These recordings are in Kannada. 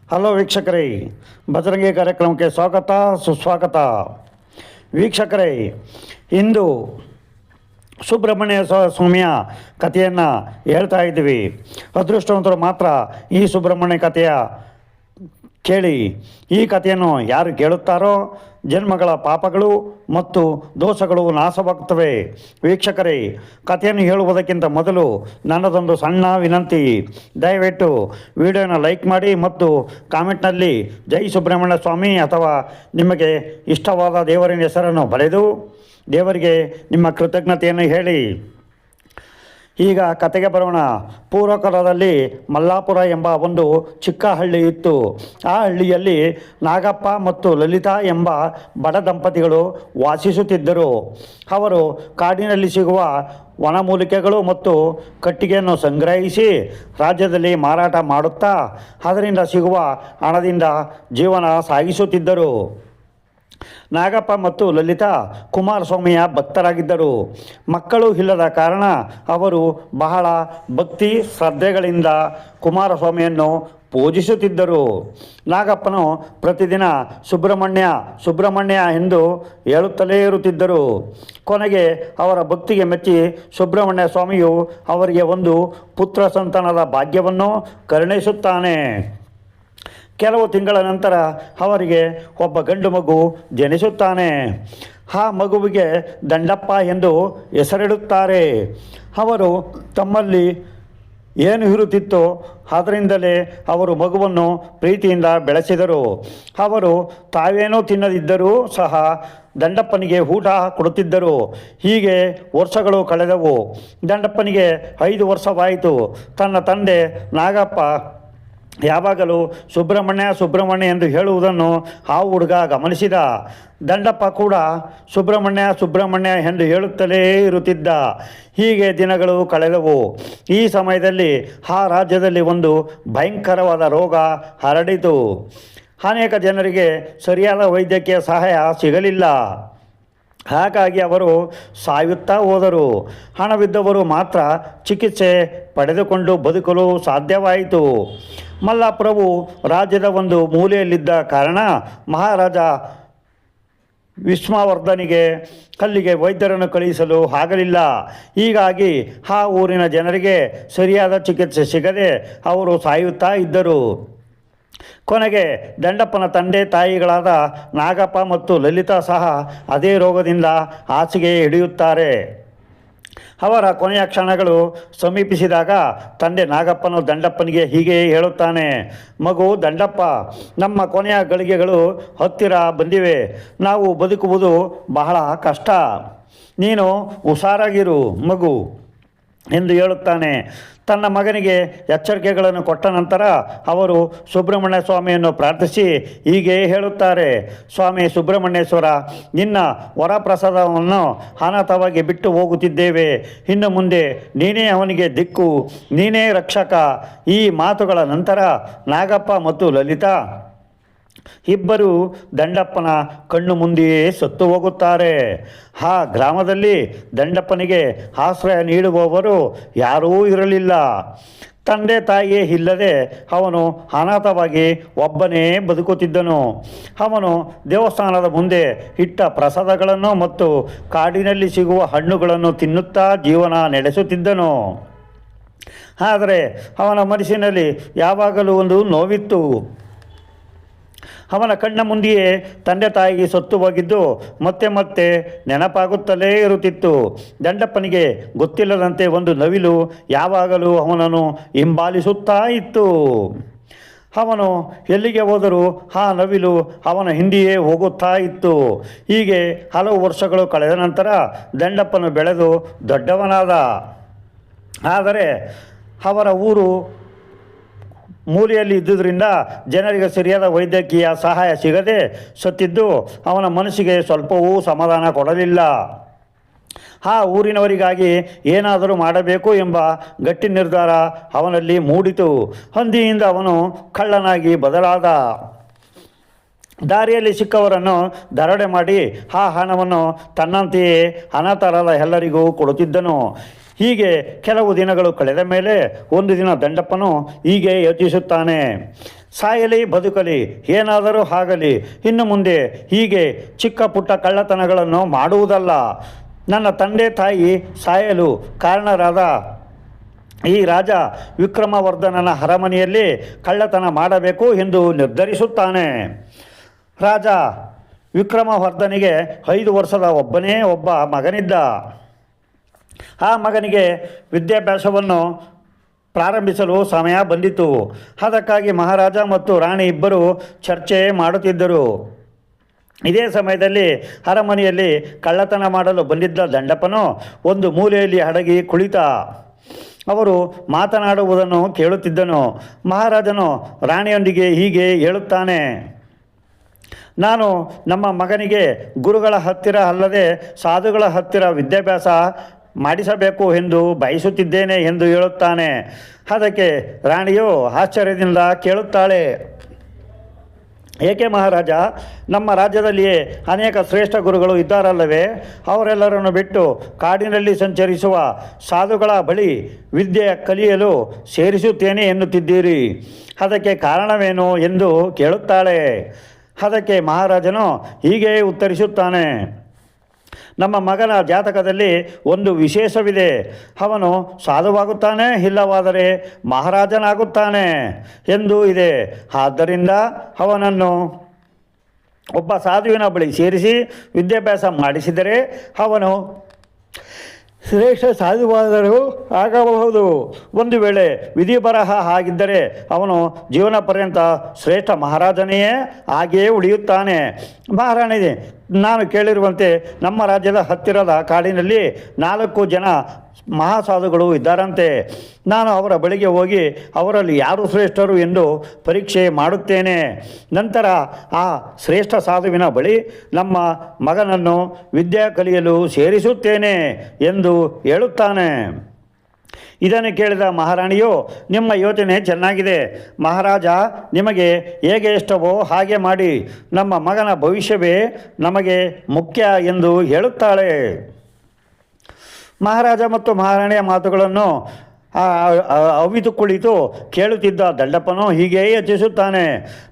ಹಲೋ ವೀಕ್ಷಕರೇ, ಬಜರಂಗಿ ಕಾರ್ಯಕ್ರಮಕ್ಕೆ ಸ್ವಾಗತ ಸುಸ್ವಾಗತ. ವೀಕ್ಷಕರೇ, ಇಂದು ಸುಬ್ರಹ್ಮಣ್ಯ ಸ್ವಾಮಿಯ ಕಥೆಯನ್ನು ಹೇಳ್ತಾ ಇದ್ದೀವಿ. ಅದೃಷ್ಟವಂತರು ಮಾತ್ರ ಈ ಸುಬ್ರಹ್ಮಣ್ಯ ಕಥೆಯ ಕೇಳಿ. ಈ ಕಥೆಯನ್ನು ಯಾರು ಕೇಳುತ್ತಾರೋ ಜನ್ಮಗಳ ಪಾಪಗಳು ಮತ್ತು ದೋಷಗಳು ನಾಶವಾಗುತ್ತವೆ. ವೀಕ್ಷಕರೇ, ಕಥೆಯನ್ನು ಹೇಳುವುದಕ್ಕಿಂತ ಮೊದಲು ನನ್ನದೊಂದು ಸಣ್ಣ ವಿನಂತಿ. ದಯವಿಟ್ಟು ವಿಡಿಯೋನ ಲೈಕ್ ಮಾಡಿ ಮತ್ತು ಕಾಮೆಂಟ್ನಲ್ಲಿ ಜೈ ಸುಬ್ರಹ್ಮಣ್ಯ ಸ್ವಾಮಿ ಅಥವಾ ನಿಮಗೆ ಇಷ್ಟವಾದ ದೇವರಿನ ಹೆಸರನ್ನು ಬರೆದು ದೇವರಿಗೆ ನಿಮ್ಮ ಕೃತಜ್ಞತೆಯನ್ನು ಹೇಳಿ. ಈಗ ಕತೆಗೆ ಬರೋಣ. ಪೂರ್ವಕಾಲದಲ್ಲಿ ಮಲ್ಲಾಪುರ ಎಂಬ ಒಂದು ಚಿಕ್ಕ ಹಳ್ಳಿ ಇತ್ತು. ಆ ಹಳ್ಳಿಯಲ್ಲಿ ನಾಗಪ್ಪ ಮತ್ತು ಲಲಿತಾ ಎಂಬ ಬಡ ದಂಪತಿಗಳು ವಾಸಿಸುತ್ತಿದ್ದರು. ಅವರು ಕಾಡಿನಲ್ಲಿ ಸಿಗುವ ವನಮೂಲಿಕೆಗಳು ಮತ್ತು ಕಟ್ಟಿಗೆಯನ್ನು ಸಂಗ್ರಹಿಸಿ ರಾಜ್ಯದಲ್ಲಿ ಮಾರಾಟ ಮಾಡುತ್ತಾ ಅದರಿಂದ ಸಿಗುವ ಹಣದಿಂದ ಜೀವನ ಸಾಗಿಸುತ್ತಿದ್ದರು. ನಾಗಪ್ಪ ಮತ್ತು ಲಲಿತಾ ಕುಮಾರಸ್ವಾಮಿಯ ಭಕ್ತರಾಗಿದ್ದರು. ಮಕ್ಕಳು ಇಲ್ಲದ ಕಾರಣ ಅವರು ಬಹಳ ಭಕ್ತಿ ಶ್ರದ್ಧೆಗಳಿಂದ ಕುಮಾರಸ್ವಾಮಿಯನ್ನು ಪೂಜಿಸುತ್ತಿದ್ದರು. ನಾಗಪ್ಪನು ಪ್ರತಿದಿನ ಸುಬ್ರಹ್ಮಣ್ಯ ಸುಬ್ರಹ್ಮಣ್ಯ ಎಂದು ಹೇಳುತ್ತಲೇ ಇರುತ್ತಿದ್ದರು. ಕೊನೆಗೆ ಅವರ ಭಕ್ತಿಗೆ ಮೆಚ್ಚಿ ಸುಬ್ರಹ್ಮಣ್ಯ ಸ್ವಾಮಿಯು ಅವರಿಗೆ ಒಂದು ಪುತ್ರ ಸಂತಾನದ ಭಾಗ್ಯವನ್ನು ಕರುಣಿಸುತ್ತಾನೆ. ಕೆಲವು ತಿಂಗಳ ನಂತರ ಅವರಿಗೆ ಒಬ್ಬ ಗಂಡು ಮಗು ಜನಿಸುತ್ತಾನೆ. ಆ ಮಗುವಿಗೆ ದಂಡಪ್ಪ ಎಂದು ಹೆಸರಿಡುತ್ತಾರೆ. ಅವರು ತಮ್ಮಲ್ಲಿ ಏನು ಇರುತ್ತಿತ್ತೋ ಅದರಿಂದಲೇ ಅವರು ಮಗುವನ್ನು ಪ್ರೀತಿಯಿಂದ ಬೆಳೆಸಿದರು. ಅವರು ತಾವೇನೂ ತಿನ್ನದಿದ್ದರೂ ಸಹ ದಂಡಪ್ಪನಿಗೆ ಊಟ ಕೊಡುತ್ತಿದ್ದರು. ಹೀಗೆ ವರ್ಷಗಳು ಕಳೆದವು. ದಂಡಪ್ಪನಿಗೆ 5 ವರ್ಷವಾಯಿತು. ತನ್ನ ತಂದೆ ನಾಗಪ್ಪ ಯಾವಾಗಲೂ ಸುಬ್ರಹ್ಮಣ್ಯ ಸುಬ್ರಹ್ಮಣ್ಯ ಎಂದು ಹೇಳುವುದನ್ನು ಆ ಹುಡುಗ ಗಮನಿಸಿದ. ದಂಡಪ್ಪ ಕೂಡ ಸುಬ್ರಹ್ಮಣ್ಯ ಸುಬ್ರಹ್ಮಣ್ಯ ಎಂದು ಹೇಳುತ್ತಲೇ ಇರುತ್ತಿದ್ದ. ಹೀಗೆ ದಿನಗಳು ಕಳೆದವು. ಈ ಸಮಯದಲ್ಲಿ ಆ ರಾಜ್ಯದಲ್ಲಿ ಒಂದು ಭಯಂಕರವಾದ ರೋಗ ಹರಡಿತು. ಅನೇಕ ಜನರಿಗೆ ಸರಿಯಾದ ವೈದ್ಯಕೀಯ ಸಹಾಯ ಸಿಗಲಿಲ್ಲ. ಹಾಗಾಗಿ ಅವರು ಸಾಯುತ್ತಾ ಹೋದರು. ಹಣವಿದ್ದವರು ಮಾತ್ರ ಚಿಕಿತ್ಸೆ ಪಡೆದುಕೊಂಡು ಬದುಕಲು ಸಾಧ್ಯವಾಯಿತು. ಮಲ್ಲಾಪುರವು ರಾಜ್ಯದ ಒಂದು ಮೂಲೆಯಲ್ಲಿದ್ದ ಕಾರಣ ಮಹಾರಾಜ ವಿಷ್ಣುವರ್ಧನಿಗೆ ಅಲ್ಲಿಗೆ ವೈದ್ಯರನ್ನು ಕಳುಹಿಸಲು ಆಗಲಿಲ್ಲ. ಹೀಗಾಗಿ ಆ ಊರಿನ ಜನರಿಗೆ ಸರಿಯಾದ ಚಿಕಿತ್ಸೆ ಸಿಗದೆ ಅವರು ಸಾಯುತ್ತಾ ಇದ್ದರು. ಕೊನೆಗೆ ದಂಡಪ್ಪನ ತಂದೆ ತಾಯಿಗಳಾದ ನಾಗಪ್ಪ ಮತ್ತು ಲಲಿತಾ ಸಹ ಅದೇ ರೋಗದಿಂದ ಹಾಸಿಗೆ ಹಿಡಿಯುತ್ತಾರೆ. ಅವರ ಕೊನೆಯ ಕ್ಷಣಗಳು ಸಮೀಪಿಸಿದಾಗ ತಂದೆ ನಾಗಪ್ಪನು ದಂಡಪ್ಪನಿಗೆ ಹೀಗೆ ಹೇಳುತ್ತಾನೆ: ಮಗು ದಂಡಪ್ಪ, ನಮ್ಮ ಕೊನೆಯ ಗಳಿಗೆಗಳು ಹತ್ತಿರ ಬಂದಿವೆ. ನಾವು ಬದುಕುವುದು ಬಹಳ ಕಷ್ಟ. ನೀನು ಹುಷಾರಾಗಿರು ಮಗು ಎಂದು ಹೇಳುತ್ತಾನೆ. ತನ್ನ ಮಗನಿಗೆ ಎಚ್ಚರಿಕೆಗಳನ್ನು ಕೊಟ್ಟ ನಂತರ ಅವರು ಸುಬ್ರಹ್ಮಣ್ಯ ಸ್ವಾಮಿಯನ್ನು ಪ್ರಾರ್ಥಿಸಿ ಹೀಗೆ ಹೇಳುತ್ತಾರೆ: ಸ್ವಾಮಿ ಸುಬ್ರಹ್ಮಣ್ಯೇಶ್ವರ, ನಿನ್ನ ವರಪ್ರಸಾದವನ್ನು ಅನಾಥವಾಗಿ ಬಿಟ್ಟು ಹೋಗುತ್ತಿದ್ದೇವೆ. ಇನ್ನು ಮುಂದೆ ನೀನೇ ಅವನಿಗೆ ದಿಕ್ಕು, ನೀನೇ ರಕ್ಷಕ. ಈ ಮಾತುಗಳ ನಂತರ ನಾಗಪ್ಪ ಮತ್ತು ಲಲಿತಾ ಇಬ್ಬರು ದಂಡಪ್ಪನ ಕಣ್ಣು ಮುಂದೆಯೇ ಸತ್ತು ಹೋಗುತ್ತಾರೆ. ಆ ಗ್ರಾಮದಲ್ಲಿ ದಂಡಪ್ಪನಿಗೆ ಆಶ್ರಯ ನೀಡುವವರು ಯಾರೂ ಇರಲಿಲ್ಲ. ತಂದೆ ತಾಯಿಯೇ ಇಲ್ಲದೆ ಅವನು ಅನಾಥವಾಗಿ ಒಬ್ಬನೇ ಬದುಕುತ್ತಿದ್ದನು. ಅವನು ದೇವಸ್ಥಾನದ ಮುಂದೆ ಇಟ್ಟ ಪ್ರಸಾದಗಳನ್ನು ಮತ್ತು ಕಾಡಿನಲ್ಲಿ ಸಿಗುವ ಹಣ್ಣುಗಳನ್ನು ತಿನ್ನುತ್ತಾ ಜೀವನ ನಡೆಸುತ್ತಿದ್ದನು. ಆದರೆ ಅವನ ಮನಸ್ಸಿನಲ್ಲಿ ಯಾವಾಗಲೂ ಒಂದು ನೋವಿತ್ತು. ಅವನ ಕಣ್ಣ ಮುಂದೆಯೇ ತಂದೆ ತಾಯಿಗೆ ಸತ್ತು ಹೋಗಿದ್ದು ಮತ್ತೆ ಮತ್ತೆ ನೆನಪಾಗುತ್ತಲೇ ಇರುತ್ತಿತ್ತು. ದಂಡಪ್ಪನಿಗೆ ಗೊತ್ತಿಲ್ಲದಂತೆ ಒಂದು ನವಿಲು ಯಾವಾಗಲೂ ಅವನನ್ನು ಹಿಂಬಾಲಿಸುತ್ತಾ ಇತ್ತು. ಅವನು ಎಲ್ಲಿಗೆ ಹೋದರೂ ಆ ನವಿಲು ಅವನ ಹಿಂದೆಯೇ ಹೋಗುತ್ತಾ ಇತ್ತು. ಹೀಗೆ ಹಲವು ವರ್ಷಗಳು ಕಳೆದ ನಂತರ ದಂಡಪ್ಪನು ಬೆಳೆದು ದೊಡ್ಡವನಾದ. ಆದರೆ ಅವರ ಊರು ಮೂಲೆಯಲ್ಲಿ ಇದ್ದುದರಿಂದ ಜನರಿಗೆ ಸರಿಯಾದ ವೈದ್ಯಕೀಯ ಸಹಾಯ ಸಿಗದೆ ಸತ್ತಿದ್ದು ಅವನ ಮನಸ್ಸಿಗೆ ಸ್ವಲ್ಪವೂ ಸಮಾಧಾನ ಕೊಡಲಿಲ್ಲ. ಆ ಊರಿನವರಿಗಾಗಿ ಏನಾದರೂ ಮಾಡಬೇಕು ಎಂಬ ಗಟ್ಟಿ ನಿರ್ಧಾರ ಅವನಲ್ಲಿ ಮೂಡಿತು. ಹಂದಿಯಿಂದ ಅವನು ಕಳ್ಳನಾಗಿ ಬದಲಾದ. ದಾರಿಯಲ್ಲಿ ಸಿಕ್ಕವರನ್ನು ದರೋಡೆ ಮಾಡಿ ಆ ಹಣವನ್ನು ತನ್ನಂತೆಯೇ ಅನಾಥರಾದ ಎಲ್ಲರಿಗೂ ಕೊಡುತ್ತಿದ್ದನು. ಹೀಗೆ ಕೆಲವು ದಿನಗಳು ಕಳೆದ ಮೇಲೆ ಒಂದು ದಿನ ದಂಡಪ್ಪನು ಹೀಗೆ ಯೋಚಿಸುತ್ತಾನೆ: ಸಾಯಲಿ ಬದುಕಲಿ ಏನಾದರೂ ಆಗಲಿ ಇನ್ನು ಮುಂದೆ ಹೀಗೆ ಚಿಕ್ಕ ಪುಟ್ಟ ಕಳ್ಳತನಗಳನ್ನು ಮಾಡುವುದಲ್ಲ. ನನ್ನ ತಂದೆ ತಾಯಿ ಸಾಯಲು ಕಾರಣರಾದ ಈ ರಾಜ ವಿಕ್ರಮವರ್ಧನನ ಅರಮನೆಯಲ್ಲಿ ಕಳ್ಳತನ ಮಾಡಬೇಕು ಎಂದು ನಿರ್ಧರಿಸುತ್ತಾನೆ. ರಾಜ ವಿಕ್ರಮವರ್ಧನಿಗೆ 5 ವರ್ಷದ ಒಬ್ಬ ಮಗನಿದ್ದ. ಆ ಮಗನಿಗೆ ವಿದ್ಯಾಭ್ಯಾಸವನ್ನು ಪ್ರಾರಂಭಿಸಲು ಸಮಯ ಬಂದಿತು. ಅದಕ್ಕಾಗಿ ಮಹಾರಾಜ ಮತ್ತು ರಾಣಿ ಇಬ್ಬರು ಚರ್ಚೆ ಮಾಡುತ್ತಿದ್ದರು. ಇದೇ ಸಮಯದಲ್ಲಿ ಅರಮನೆಯಲ್ಲಿ ಕಳ್ಳತನ ಮಾಡಲು ಬಂದಿದ್ದ ದಂಡಪ್ಪನು ಒಂದು ಮೂಲೆಯಲ್ಲಿ ಅಡಗಿ ಕುಳಿತ. ಅವರು ಮಾತನಾಡುವುದನ್ನು ಕೇಳುತ್ತಿದ್ದನು. ಮಹಾರಾಜನು ರಾಣಿಯೊಂದಿಗೆ ಹೀಗೆ ಹೇಳುತ್ತಾನೆ, ನಾನು ನಮ್ಮ ಮಗನಿಗೆ ಗುರುಗಳ ಹತ್ತಿರ ಅಲ್ಲದೆ ಸಾಧುಗಳ ಹತ್ತಿರ ವಿದ್ಯಾಭ್ಯಾಸ ಮಾಡಿಸಬೇಕು ಎಂದು ಬಯಸುತ್ತಿದ್ದೇನೆ ಎಂದು ಹೇಳುತ್ತಾನೆ. ಅದಕ್ಕೆ ರಾಣಿಯು ಆಶ್ಚರ್ಯದಿಂದ ಕೇಳುತ್ತಾಳೆ, ಏಕೆ ಮಹಾರಾಜ, ನಮ್ಮ ರಾಜ್ಯದಲ್ಲಿಯೇ ಅನೇಕ ಶ್ರೇಷ್ಠ ಗುರುಗಳು ಇದ್ದಾರಲ್ಲವೇ? ಅವರೆಲ್ಲರನ್ನು ಬಿಟ್ಟು ಕಾಡಿನಲ್ಲಿ ಸಂಚರಿಸುವ ಸಾಧುಗಳ ಬಳಿ ವಿದ್ಯೆ ಕಲಿಯಲು ಸೇರಿಸುತ್ತೇನೆ ಎನ್ನುತ್ತಿದ್ದೀರಿ. ಅದಕ್ಕೆ ಕಾರಣವೇನು ಎಂದು ಕೇಳುತ್ತಾಳೆ. ಅದಕ್ಕೆ ಮಹಾರಾಜನು ಹೀಗೆ ಉತ್ತರಿಸುತ್ತಾನೆ, ನಮ್ಮ ಮಗನ ಜಾತಕದಲ್ಲಿ ಒಂದು ವಿಶೇಷವಿದೆ. ಅವನು ಸಾಧುವಾಗುತ್ತಾನೆ, ಇಲ್ಲವಾದರೆ ಮಹಾರಾಜನಾಗುತ್ತಾನೆ ಎಂದು ಇದೆ. ಆದ್ದರಿಂದ ಅವನನ್ನು ಒಬ್ಬ ಸಾಧುವಿನ ಬಳಿ ಸೇರಿಸಿ ವಿದ್ಯಾಭ್ಯಾಸ ಮಾಡಿಸಿದರೆ ಅವನು ಶ್ರೇಷ್ಠ ಸಾಧುವಾದರೂ ಆಗಬಹುದು. ಒಂದು ವೇಳೆ ವಿಧಿ ಬರಹ ಆಗಿದ್ದರೆ ಅವನು ಜೀವನ ಪರ್ಯಂತ ಶ್ರೇಷ್ಠ ಮಹಾರಾಜನೆಯೇ ಹಾಗೆಯೇ ಉಳಿಯುತ್ತಾನೆ. ಮಹಾರಾಣಿ, ನಾನು ಕೇಳಿರುವಂತೆ ನಮ್ಮ ರಾಜ್ಯದ ಹತ್ತಿರದ ಕಾಡಿನಲ್ಲಿ 4 ಜನ ಮಹಾಸಾಧುಗಳು ಇದ್ದಾರಂತೆ. ನಾನು ಅವರ ಬಳಿಗೆ ಹೋಗಿ ಅವರಲ್ಲಿ ಯಾರು ಶ್ರೇಷ್ಠರು ಎಂದು ಪರೀಕ್ಷೆ ಮಾಡುತ್ತೇನೆ. ನಂತರ ಆ ಶ್ರೇಷ್ಠ ಸಾಧುವಿನ ಬಳಿ ನಮ್ಮ ಮಗನನ್ನು ವಿದ್ಯೆ ಕಲಿಯಲು ಸೇರಿಸುತ್ತೇನೆ ಎಂದು ಹೇಳುತ್ತಾನೆ. ಇದನ್ನು ಕೇಳಿದ ಮಹಾರಾಣಿಯು, ನಿಮ್ಮ ಯೋಚನೆ ಚೆನ್ನಾಗಿದೆ ಮಹಾರಾಜ, ನಿಮಗೆ ಹೇಗೆ ಇಷ್ಟವೋ ಹಾಗೆ ಮಾಡಿ, ನಮ್ಮ ಮಗನ ಭವಿಷ್ಯವೇ ನಮಗೆ ಮುಖ್ಯ ಎಂದು ಹೇಳುತ್ತಾಳೆ. ಮಹಾರಾಜ ಮತ್ತು ಮಹಾರಾಣಿಯ ಮಾತುಗಳನ್ನು ಅವಿತು ಕುಳಿತು ಕೇಳುತ್ತಿದ್ದ ದಂಡಪ್ಪನು ಹೀಗೆ ಯೋಚಿಸುತ್ತಾನೆ,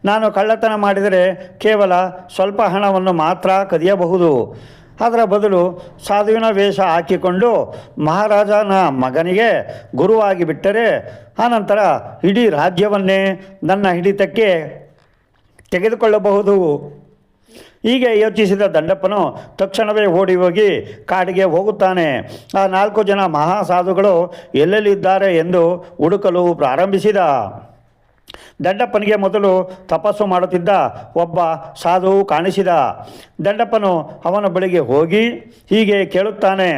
ನಾನು ಕಳ್ಳತನ ಮಾಡಿದರೆ ಕೇವಲ ಸ್ವಲ್ಪ ಹಣವನ್ನು ಮಾತ್ರ ಕದಿಯಬಹುದು. ಅದರ ಬದಲು ಸಾಧುವಿನ ವೇಷ ಹಾಕಿಕೊಂಡು ಮಹಾರಾಜನ ಮಗನಿಗೆ ಗುರುವಾಗಿ ಬಿಟ್ಟರೆ ಆನಂತರ ಇಡೀ ರಾಜ್ಯವನ್ನೇ ನನ್ನ ಹಿಡಿತಕ್ಕೆ ತೆಗೆದುಕೊಳ್ಳಬಹುದು. ಹೀಗೆ ಯೋಚಿಸಿದ ದಂಡಪ್ಪನು ತಕ್ಷಣವೇ ಓಡಿ ಹೋಗಿ ಕಾಡಿಗೆ ಹೋಗುತ್ತಾನೆ. ಆ 4 ಜನ ಮಹಾಸಾಧುಗಳು ಎಲ್ಲೆಲ್ಲಿದ್ದಾರೆ ಎಂದು ಹುಡುಕಲು ಪ್ರಾರಂಭಿಸಿದ. ದಂಡಪ್ಪನಿಗೆ ಮೊದಲು ತಪಸ್ಸು ಮಾಡುತ್ತಿದ್ದ ಒಬ್ಬ ಸಾಧು ಕಾಣಿಸಿದ. ದಂಡಪ್ಪನು ಅವನ ಬಳಿಗೆ ಹೋಗಿ ಹೀಗೆ ಕೇಳುತ್ತಾನೆ,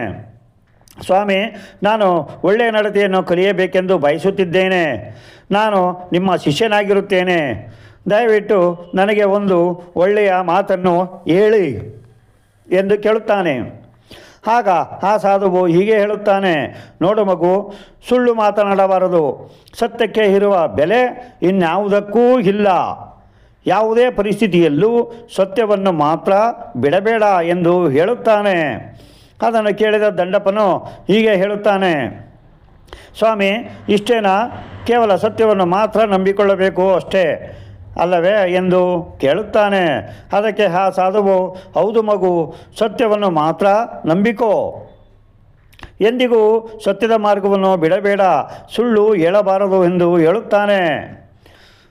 ಸ್ವಾಮಿ, ನಾನು ಒಳ್ಳೆಯ ನಡತೆಯನ್ನು ಕಲಿಯಬೇಕೆಂದು ಬಯಸುತ್ತಿದ್ದೇನೆ. ನಾನು ನಿಮ್ಮ ಶಿಷ್ಯನಾಗಿರುತ್ತೇನೆ. ದಯವಿಟ್ಟು ನನಗೆ ಒಂದು ಒಳ್ಳೆಯ ಮಾತನ್ನು ಹೇಳಿ ಎಂದು ಕೇಳುತ್ತಾನೆ. ಆಗ ಆ ಸಾಧುವು ಹೀಗೆ ಹೇಳುತ್ತಾನೆ, ನೋಡು ಮಗು, ಸುಳ್ಳು ಮಾತನಾಡಬಾರದು. ಸತ್ಯಕ್ಕೆ ಇರುವ ಬೆಲೆ ಇನ್ಯಾವುದಕ್ಕೂ ಇಲ್ಲ. ಯಾವುದೇ ಪರಿಸ್ಥಿತಿಯಲ್ಲೂ ಸತ್ಯವನ್ನು ಮಾತ್ರ ಬಿಡಬೇಡ ಎಂದು ಹೇಳುತ್ತಾನೆ. ಅದನ್ನು ಕೇಳಿದ ದಂಡಪ್ಪನು ಹೀಗೆ ಹೇಳುತ್ತಾನೆ, ಸ್ವಾಮಿ, ಇಷ್ಟೇನಾ? ಕೇವಲ ಸತ್ಯವನ್ನು ಮಾತ್ರ ನಂಬಿಕೊಳ್ಳಬೇಕು ಅಷ್ಟೇ ಅಲ್ಲವೇ ಎಂದು ಕೇಳುತ್ತಾನೆ. ಅದಕ್ಕೆ ಆ ಸಾಧುವು, ಹೌದು ಮಗು, ಸತ್ಯವನ್ನು ಮಾತ್ರ ನಂಬಿಕೋ. ಎಂದಿಗೂ ಸತ್ಯದ ಮಾರ್ಗವನ್ನು ಬಿಡಬೇಡ, ಸುಳ್ಳು ಹೇಳಬಾರದು ಎಂದು ಹೇಳುತ್ತಾನೆ.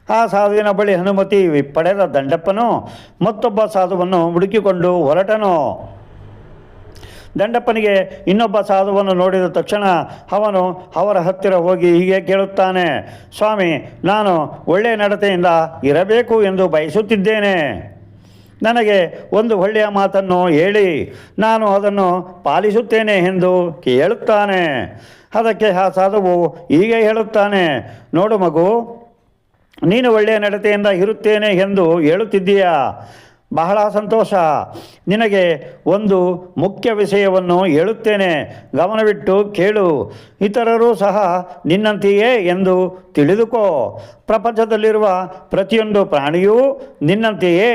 ಆ ಸಾಧುವಿನ ಬಳಿ ಅನುಮತಿ ಪಡೆದ ದಂಡಪ್ಪನು ಮತ್ತೊಬ್ಬ ಸಾಧುವನ್ನು ಹುಡುಕಿಕೊಂಡು ಹೊರಟನು. ದಂಡಪ್ಪನಿಗೆ ಇನ್ನೊಬ್ಬ ಸಾಧುವನ್ನು ನೋಡಿದ ತಕ್ಷಣ ಅವನು ಅವರ ಹತ್ತಿರ ಹೋಗಿ ಹೀಗೆ ಕೇಳುತ್ತಾನೆ, ಸ್ವಾಮಿ, ನಾನು ಒಳ್ಳೆಯ ನಡತೆಯಿಂದ ಇರಬೇಕು ಎಂದು ಬಯಸುತ್ತಿದ್ದೇನೆ. ನನಗೆ ಒಂದು ಒಳ್ಳೆಯ ಮಾತನ್ನು ಹೇಳಿ, ನಾನು ಅದನ್ನು ಪಾಲಿಸುತ್ತೇನೆ ಎಂದು ಹೇಳುತ್ತಾನೆ. ಅದಕ್ಕೆ ಆ ಸಾಧುವು ಹೀಗೆ ಹೇಳುತ್ತಾನೆ, ನೋಡು ಮಗು, ನೀನು ಒಳ್ಳೆಯ ನಡತೆಯಿಂದ ಇರುತ್ತೇನೆ ಎಂದು ಹೇಳುತ್ತಿದ್ದೀಯಾ? ಬಹಳ ಸಂತೋಷ. ನಿನಗೆ ಒಂದು ಮುಖ್ಯ ವಿಷಯವನ್ನು ಹೇಳುತ್ತೇನೆ, ಗಮನವಿಟ್ಟು ಕೇಳು. ಇತರರೂ ಸಹ ನಿನ್ನಂತೆಯೇ ಎಂದು ತಿಳಿದುಕೋ. ಪ್ರಪಂಚದಲ್ಲಿರುವ ಪ್ರತಿಯೊಂದು ಪ್ರಾಣಿಯೂ ನಿನ್ನಂತೆಯೇ,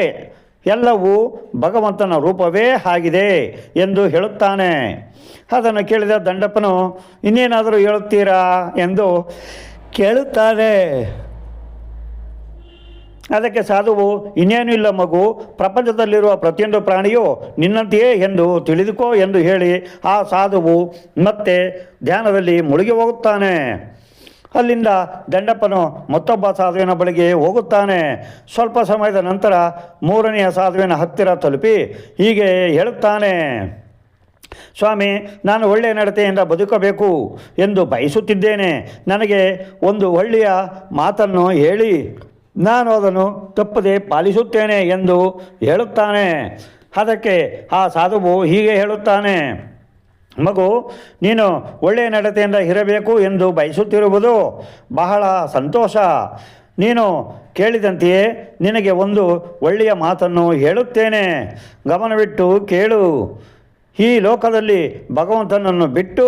ಎಲ್ಲವೂ ಭಗವಂತನ ರೂಪವೇ ಆಗಿದೆ ಎಂದು ಹೇಳುತ್ತಾನೆ. ಅದನ್ನು ಕೇಳಿದ ದಂಡಪ್ಪನು, ಇನ್ನೇನಾದರೂ ಹೇಳುತ್ತೀರಾ ಎಂದು ಕೇಳುತ್ತಾನೆ. ಅದಕ್ಕೆ ಸಾಧುವು, ಇನ್ನೇನು ಇಲ್ಲ ಮಗು, ಪ್ರಪಂಚದಲ್ಲಿರುವ ಪ್ರತಿಯೊಂದು ಪ್ರಾಣಿಯು ನಿನ್ನಂತೆಯೇ ಎಂದು ತಿಳಿದುಕೋ ಎಂದು ಹೇಳಿ ಆ ಸಾಧುವು ಮತ್ತೆ ಧ್ಯಾನದಲ್ಲಿ ಮುಳುಗಿ ಹೋಗುತ್ತಾನೆ. ಅಲ್ಲಿಂದ ದಂಡಪ್ಪನು ಮತ್ತೊಬ್ಬ ಸಾಧುವಿನ ಬಳಿಗೆ ಹೋಗುತ್ತಾನೆ. ಸ್ವಲ್ಪ ಸಮಯದ ನಂತರ ಮೂರನೆಯ ಸಾಧುವಿನ ಹತ್ತಿರ ತಲುಪಿ ಹೀಗೆ ಹೇಳುತ್ತಾನೆ, ಸ್ವಾಮಿ, ನಾನು ಒಳ್ಳೆಯ ನಡತೆಯಿಂದ ಬದುಕಬೇಕು ಎಂದು ಬಯಸುತ್ತಿದ್ದೇನೆ. ನನಗೆ ಒಂದು ಒಳ್ಳೆಯ ಮಾತನ್ನು ಹೇಳಿ ನಾನು ಅದನ್ನು ತಪ್ಪದೆ ಪಾಲಿಸುತ್ತೇನೆ ಎಂದು ಹೇಳುತ್ತಾನೆ. ಅದಕ್ಕೆ ಆ ಸಾಧುವು ಹೀಗೆ ಹೇಳುತ್ತಾನೆ, ಮಗು, ನೀನು ಒಳ್ಳೆಯ ನಡತೆಯಿಂದ ಇರಬೇಕು ಎಂದು ಬಯಸುತ್ತಿರುವುದು ಬಹಳ ಸಂತೋಷ. ನೀನು ಕೇಳಿದಂತೆಯೇ ನಿನಗೆ ಒಂದು ಒಳ್ಳೆಯ ಮಾತನ್ನು ಹೇಳುತ್ತೇನೆ. ಗಮನವಿಟ್ಟು ಕೇಳು. ಈ ಲೋಕದಲ್ಲಿ ಭಗವಂತನನ್ನು ಬಿಟ್ಟು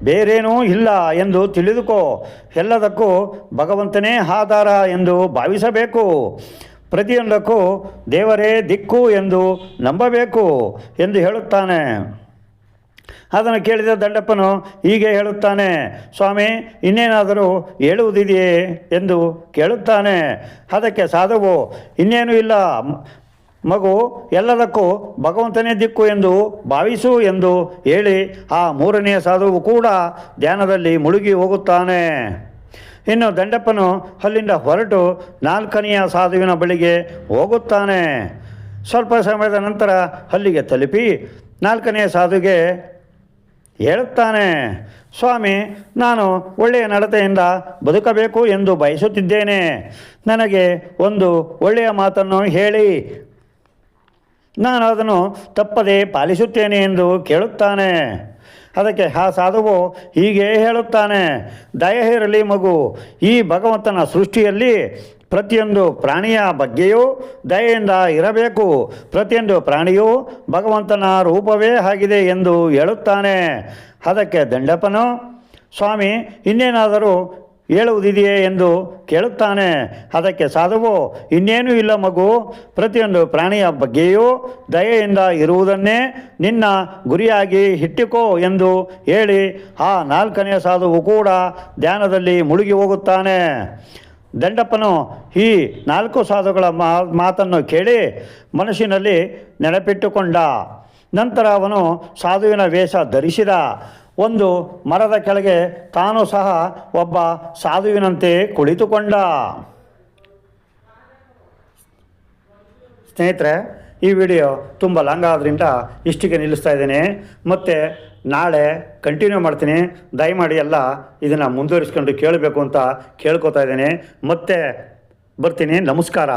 ಬೇರೇನೂ ಇಲ್ಲ ಎಂದು ತಿಳಿದುಕೋ. ಎಲ್ಲದಕ್ಕೂ ಭಗವಂತನೇ ಆಧಾರ ಎಂದು ಭಾವಿಸಬೇಕು. ಪ್ರತಿಯೊಂದಕ್ಕೂ ದೇವರೇ ದಿಕ್ಕು ಎಂದು ನಂಬಬೇಕು ಎಂದು ಹೇಳುತ್ತಾನೆ. ಅದನ್ನು ಕೇಳಿದ ದಂಡಪ್ಪನು ಹೀಗೆ ಹೇಳುತ್ತಾನೆ, ಸ್ವಾಮಿ, ಇನ್ನೇನಾದರೂ ಹೇಳುವುದಿದೆಯೇ ಎಂದು ಕೇಳುತ್ತಾನೆ. ಅದಕ್ಕೆ ಸಾಧುವು, ಇನ್ನೇನೂ ಇಲ್ಲ ಮಗು, ಎಲ್ಲದಕ್ಕೂ ಭಗವಂತನೇ ದಿಕ್ಕು ಎಂದು ಭಾವಿಸು ಎಂದು ಹೇಳಿ ಆ ಮೂರನೆಯ ಸಾಧುವು ಕೂಡ ಧ್ಯಾನದಲ್ಲಿ ಮುಳುಗಿ ಹೋಗುತ್ತಾನೆ. ಇನ್ನು ದಂಡಪ್ಪನು ಅಲ್ಲಿಂದ ಹೊರಟು ನಾಲ್ಕನೆಯ ಸಾಧುವಿನ ಬಳಿಗೆ ಹೋಗುತ್ತಾನೆ. ಸ್ವಲ್ಪ ಸಮಯದ ನಂತರ ಅಲ್ಲಿಗೆ ತಲುಪಿ ನಾಲ್ಕನೆಯ ಸಾಧುವಿಗೆ ಹೇಳುತ್ತಾನೆ, ಸ್ವಾಮಿ, ನಾನು ಒಳ್ಳೆಯ ನಡತೆಯಿಂದ ಬದುಕಬೇಕು ಎಂದು ಬಯಸುತ್ತಿದ್ದೇನೆ. ನನಗೆ ಒಂದು ಒಳ್ಳೆಯ ಮಾತನ್ನು ಹೇಳಿ ನಾನು ಅದನ್ನು ತಪ್ಪದೆ ಪಾಲಿಸುತ್ತೇನೆ ಎಂದು ಕೇಳುತ್ತಾನೆ. ಅದಕ್ಕೆ ಆ ಸಾಧುವು ಹೀಗೆ ಹೇಳುತ್ತಾನೆ, ದಯೆ ಇರಲಿ ಮಗು, ಈ ಭಗವಂತನ ಸೃಷ್ಟಿಯಲ್ಲಿ ಪ್ರತಿಯೊಂದು ಪ್ರಾಣಿಯ ಬಗ್ಗೆಯೂ ದಯೆಯಿಂದ ಇರಬೇಕು. ಪ್ರತಿಯೊಂದು ಪ್ರಾಣಿಯೂ ಭಗವಂತನ ರೂಪವೇ ಆಗಿದೆ ಎಂದು ಹೇಳುತ್ತಾನೆ. ಅದಕ್ಕೆ ದಂಡಪ್ಪನು, ಸ್ವಾಮಿ, ಇನ್ನೇನಾದರೂ ಹೇಳುವುದಿದೆಯೇ ಎಂದು ಕೇಳುತ್ತಾನೆ. ಅದಕ್ಕೆ ಸಾಧುವು, ಇನ್ನೇನೂ ಇಲ್ಲ ಮಗು, ಪ್ರತಿಯೊಂದು ಪ್ರಾಣಿಯ ಬಗ್ಗೆಯೂ ದಯೆಯಿಂದ ಇರುವುದನ್ನೇ ನಿನ್ನ ಗುರಿಯಾಗಿ ಇಟ್ಟುಕೋ ಎಂದು ಹೇಳಿ ಆ ನಾಲ್ಕನೆಯ ಸಾಧುವು ಕೂಡ ಧ್ಯಾನದಲ್ಲಿ ಮುಳುಗಿ ಹೋಗುತ್ತಾನೆ. ದಂಡಪ್ಪನು ಈ ನಾಲ್ಕು ಸಾಧುಗಳ ಮಾತನ್ನು ಕೇಳಿ ಮನಸ್ಸಿನಲ್ಲಿ ನೆನಪಿಟ್ಟುಕೊಂಡ. ನಂತರ ಅವನು ಸಾಧುವಿನ ವೇಷ ಧರಿಸಿದ. ಒಂದು ಮರದ ಕೆಳಗೆ ತಾನು ಸಹ ಒಬ್ಬ ಸಾಧುವಿನಂತೆ ಕುಳಿತುಕೊಂಡ. ಸ್ನೇಹಿತರೆ, ಈ ವಿಡಿಯೋ ತುಂಬ ಲಾಂಗ್ ಆದ್ದರಿಂದ ಇಷ್ಟಿಗೆ ನಿಲ್ಲಿಸ್ತಾ ಇದ್ದೀನಿ. ಮತ್ತು ನಾಳೆ ಕಂಟಿನ್ಯೂ ಮಾಡ್ತೀನಿ. ದಯಮಾಡಿ ಎಲ್ಲ ಇದನ್ನು ಮುಂದುವರಿಸ್ಕೊಂಡು ಕೇಳಬೇಕು ಅಂತ ಕೇಳ್ಕೊತಾ ಇದ್ದೀನಿ. ಮತ್ತೆ ಬರ್ತೀನಿ. ನಮಸ್ಕಾರ.